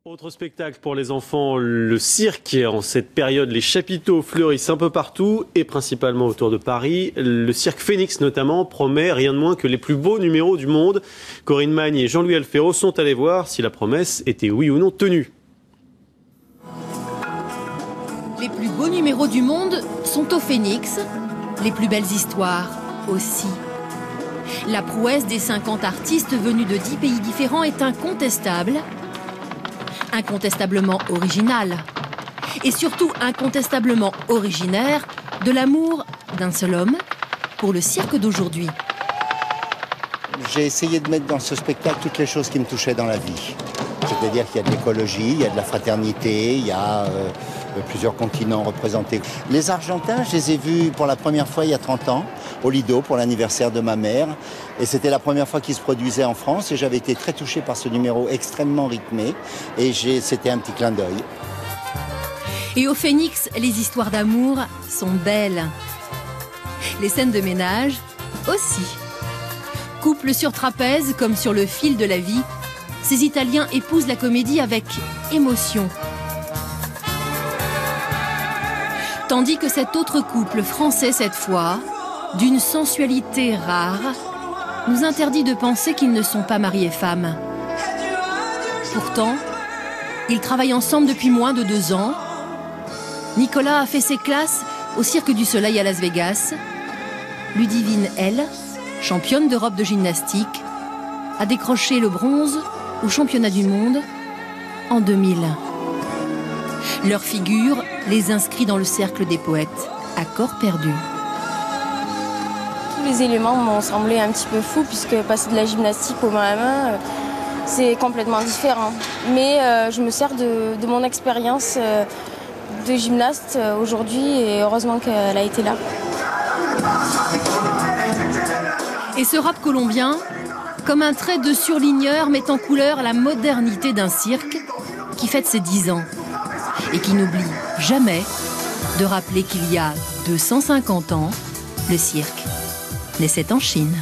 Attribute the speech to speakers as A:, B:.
A: Autre spectacle pour les enfants, le cirque. En cette période, les chapiteaux fleurissent un peu partout et principalement autour de Paris. Le cirque Phénix notamment promet rien de moins que les plus beaux numéros du monde. Corinne Magne et Jean-Louis Alféraud sont allés voir si la promesse était oui ou non tenue.
B: Les plus beaux numéros du monde sont au Phénix, les plus belles histoires aussi. La prouesse des 50 artistes venus de 10 pays différents est incontestable. Incontestablement original et surtout incontestablement originaire de l'amour d'un seul homme pour le cirque d'aujourd'hui.
C: J'ai essayé de mettre dans ce spectacle toutes les choses qui me touchaient dans la vie. C'est-à-dire qu'il y a de l'écologie, il y a de la fraternité, il y a plusieurs continents représentés. Les Argentins, je les ai vus pour la première fois il y a 30 ans, au Lido, pour l'anniversaire de ma mère. Et c'était la première fois qu'ils se produisaient en France. Et j'avais été très touché par ce numéro extrêmement rythmé. Et c'était un petit clin d'œil.
B: Et au Phénix, les histoires d'amour sont belles. Les scènes de ménage aussi. Couple sur trapèze comme sur le fil de la vie, ces Italiens épousent la comédie avec émotion. Tandis que cet autre couple français cette fois, d'une sensualité rare, nous interdit de penser qu'ils ne sont pas mari et femme. Pourtant, ils travaillent ensemble depuis moins de 2 ans. Nicolas a fait ses classes au Cirque du Soleil à Las Vegas. Ludivine, elle, championne d'Europe de gymnastique, a décroché le bronze au championnat du monde en 2000. Leur figure les inscrit dans le cercle des poètes, à corps perdu.
D: Tous les éléments m'ont semblé un petit peu fous, puisque passer de la gymnastique au main à main, c'est complètement différent. Mais je me sers de mon expérience de gymnaste aujourd'hui, et heureusement qu'elle a été là.
B: Et ce rap colombien, comme un trait de surligneur, met en couleur la modernité d'un cirque qui fête ses 10 ans et qui n'oublie jamais de rappeler qu'il y a 250 ans, le cirque naissait en Chine.